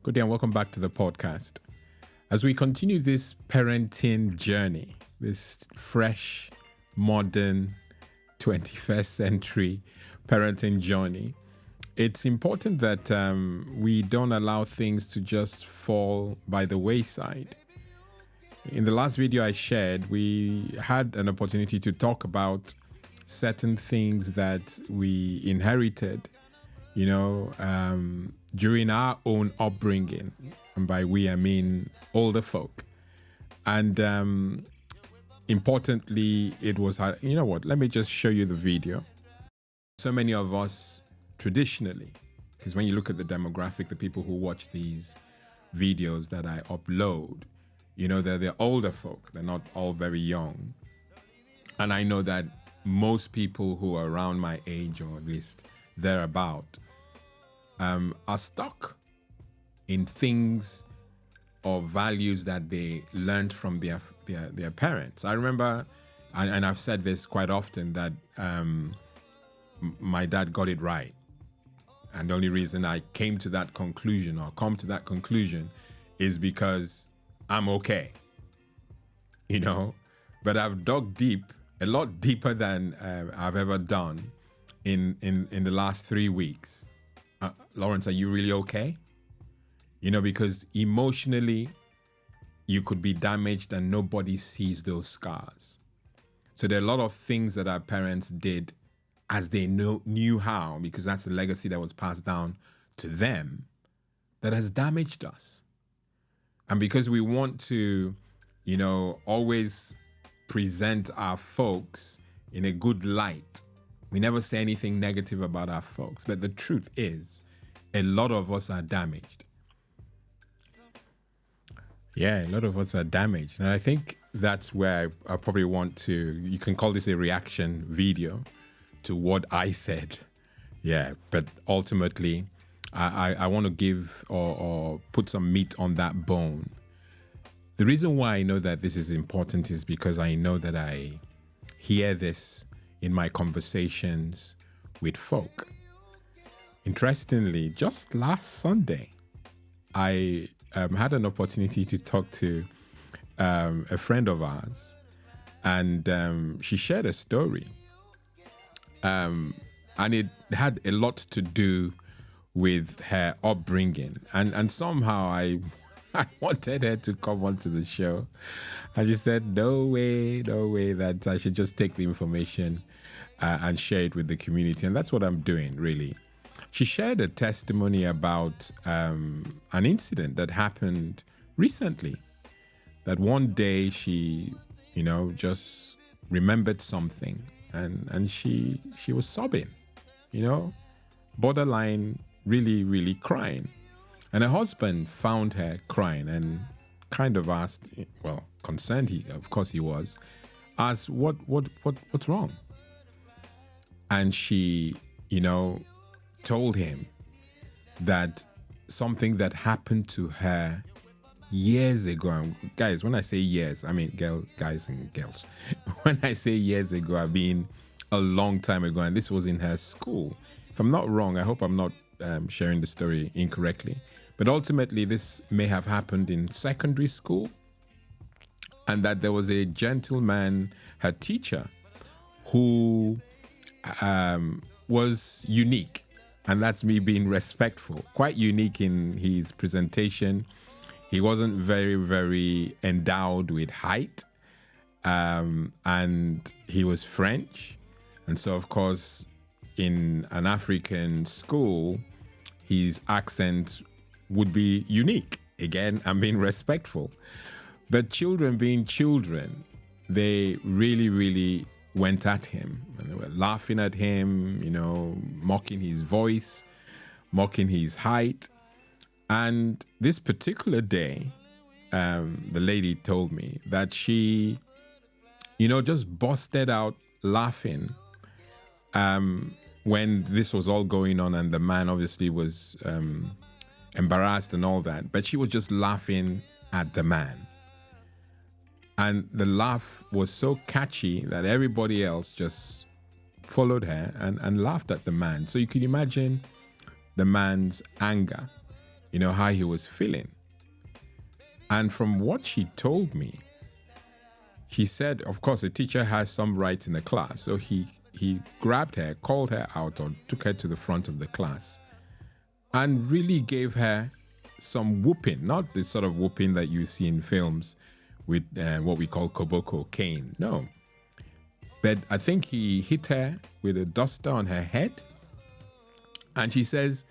Good day and welcome back to the podcast. As we continue this parenting journey, this fresh, modern, 21st century parenting journey, it's important that we don't allow things to just fall by the wayside. In the last video I shared, we had an opportunity to talk about certain things that we inherited, during our own upbringing. And by we, I mean older folk. And importantly, it was, let me just show you the video. So many of us traditionally, because when you look at the demographic, the people who watch these videos that I upload, they're older folk. They're not all very young. And I know that most people who are around my age, or at least thereabout, are stuck in things or values that they learned from their parents. I remember, and I've said this quite often, that my dad got it right. And the only reason I come to that conclusion is because I'm okay, But I've dug deep, a lot deeper than I've ever done in the last 3 weeks. Lawrence, are you really okay? Because emotionally, you could be damaged and nobody sees those scars. So there are a lot of things that our parents did as they knew how, because that's the legacy that was passed down to them, that has damaged us. And because we want to, always present our folks in a good light, we never say anything negative about our folks. But the truth is, a lot of us are damaged. Yeah, a lot of us are damaged. And I think that's where I probably want to, you can call this a reaction video to what I said. Yeah, but ultimately, I want to give or put some meat on that bone. The reason why I know that this is important is because I know that I hear this in my conversations with folk. Interestingly, just last Sunday, I had an opportunity to talk to a friend of ours, and she shared a story. And it had a lot to do with her upbringing. And somehow I wanted her to come onto the show. And she said, no way that I should just take the information and share it with the community. And that's what I'm doing, really. She shared a testimony about an incident that happened recently. That one day she, just remembered something. And she was sobbing, borderline really, really crying. And her husband found her crying and kind of asked, concerned of course he was, asked what's wrong? And she, told him that something that happened to her years ago. And guys, when I say years, I mean guys and girls. When I say years ago, I mean a long time ago. And this was in her school. If I'm not wrong, I hope I'm not sharing the story incorrectly. But ultimately, this may have happened in secondary school. And that there was a gentleman, her teacher, who was unique. And that's me being respectful. Quite unique in his presentation. He wasn't very, very endowed with height. And he was French. And so, of course, in an African school, his accent would be unique. Again, I'm being respectful. But children being children, they really, really went at him. And they were laughing at him, mocking his voice, mocking his height. And this particular day, the lady told me that she, just busted out laughing when this was all going on, and the man obviously was embarrassed and all that. But she was just laughing at the man. And the laugh was so catchy that everybody else just followed her and laughed at the man. So you can imagine the man's anger, how he was feeling. And from what she told me, she said, of course, the teacher has some rights in the class. So he grabbed her, called her out, or took her to the front of the class and really gave her some whooping, not the sort of whooping that you see in films with what we call koboko, cane. No. But I think he hit her with a duster on her head. And she says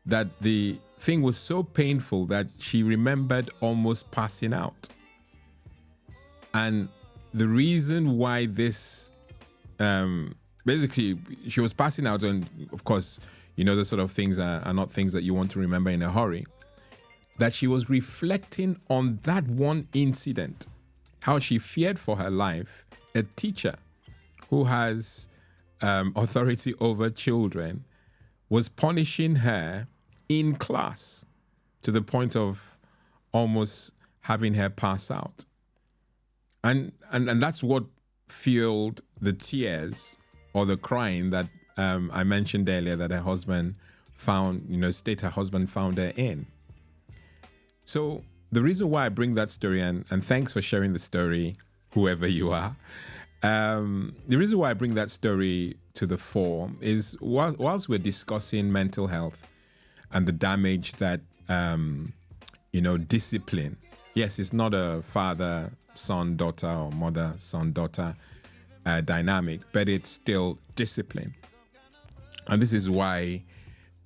that the thing was so painful that she remembered almost passing out. And the reason why this, basically, she was passing out, and of course, the sort of things are not things that you want to remember in a hurry, that she was reflecting on that one incident, how she feared for her life. A teacher who has authority over children was punishing her in class to the point of almost having her pass out. And that's what fueled the tears or the crying that I mentioned earlier that her husband found, state her husband found her in. So the reason why I bring that story, and thanks for sharing the story, whoever you are. The reason why I bring that story to the fore is whilst we're discussing mental health and the damage that, discipline. Yes, it's not a father, son, daughter, or mother, son, daughter dynamic, but it's still discipline. And this is why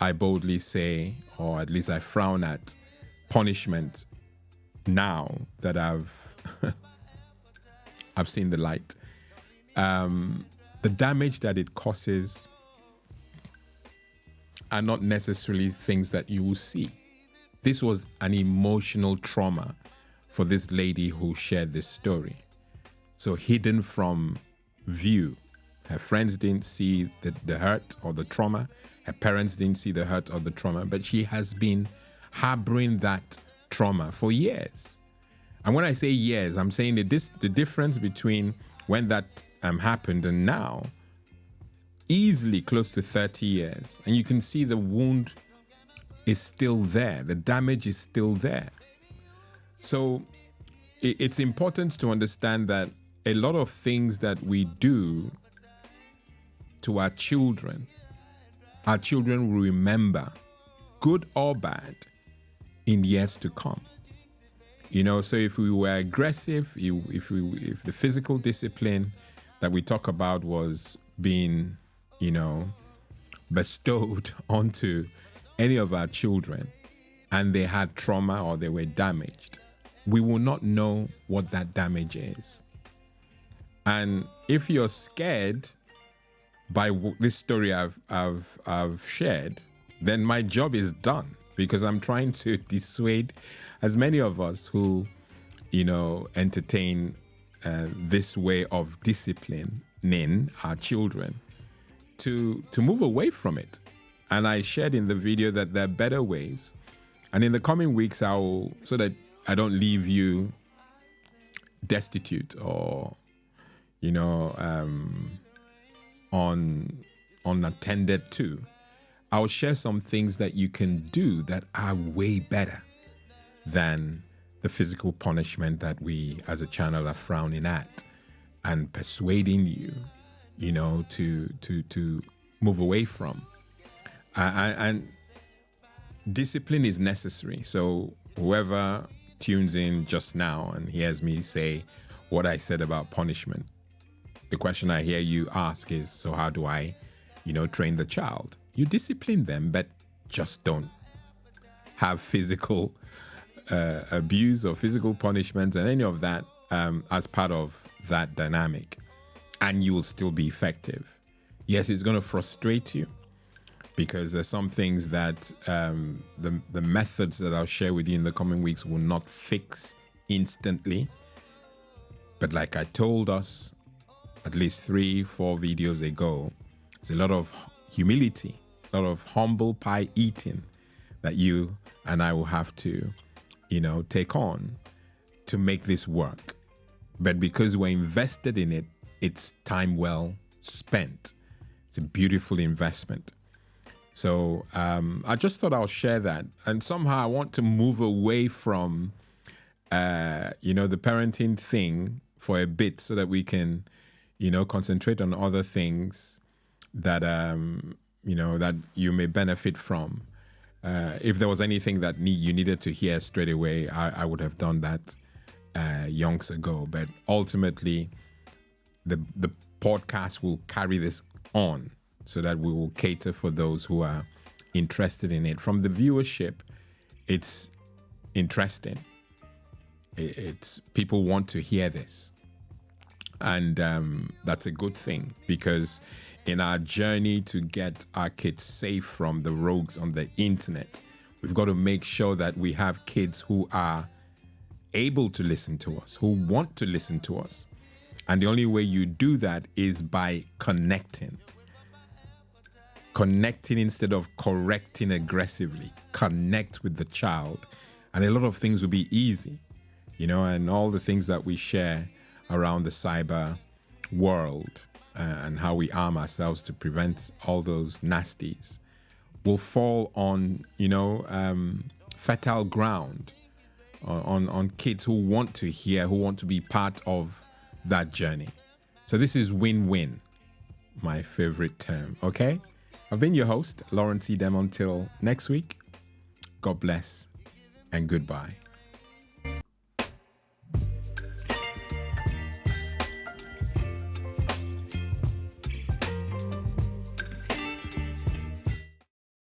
I boldly say, or at least I frown at, punishment now that I've seen the light. The damage that it causes are not necessarily things that you will see. This was an emotional trauma for this lady who shared this story. So hidden from view. Her friends didn't see the hurt or the trauma. Her parents didn't see the hurt or the trauma, but she has been harboring that trauma for years. And when I say years, I'm saying the difference between when that happened and now, easily close to 30 years. And you can see the wound is still there. The damage is still there. So it's important to understand that a lot of things that we do to our children will remember, good or bad, in years to come. So if we were aggressive, if the physical discipline that we talk about was being, bestowed onto any of our children and they had trauma or they were damaged, we will not know what that damage is. And if you're scared by this story I've shared, then my job is done, because I'm trying to dissuade as many of us who, entertain this way of disciplining our children to move away from it. And I shared in the video that there are better ways. And in the coming weeks, so that I don't leave you destitute or, unattended to, I'll share some things that you can do that are way better than the physical punishment that we as a channel are frowning at and persuading you, to move away from. And discipline is necessary. So whoever tunes in just now and hears me say what I said about punishment, the question I hear you ask is, so how do I, train the child? You discipline them, but just don't have physical abuse or physical punishment and any of that as part of that dynamic, and you will still be effective. Yes, it's going to frustrate you because there's some things that the methods that I'll share with you in the coming weeks will not fix instantly. But like I told us at least 3-4 videos ago, there's a lot of humility, a lot of humble pie eating that you and I will have to, take on to make this work. But because we're invested in it, it's time well spent. It's a beautiful investment. So I just thought I'll share that. And somehow I want to move away from, the parenting thing for a bit so that we can, concentrate on other things that, that you may benefit from. If there was anything that you needed to hear straight away, I would have done that yonks ago. But ultimately, the podcast will carry this on so that we will cater for those who are interested in it. From the viewership, it's interesting. It's people want to hear this. And that's a good thing, because in our journey to get our kids safe from the rogues on the internet, we've got to make sure that we have kids who are able to listen to us, who want to listen to us. And the only way you do that is by connecting. Connecting instead of correcting aggressively. Connect with the child. And a lot of things will be easy, and all the things that we share around the cyber world and how we arm ourselves to prevent all those nasties will fall on, fertile ground, on kids who want to hear, who want to be part of that journey. So this is win-win, my favorite term, okay? I've been your host, Lawrence Edem. Until next week, God bless and goodbye.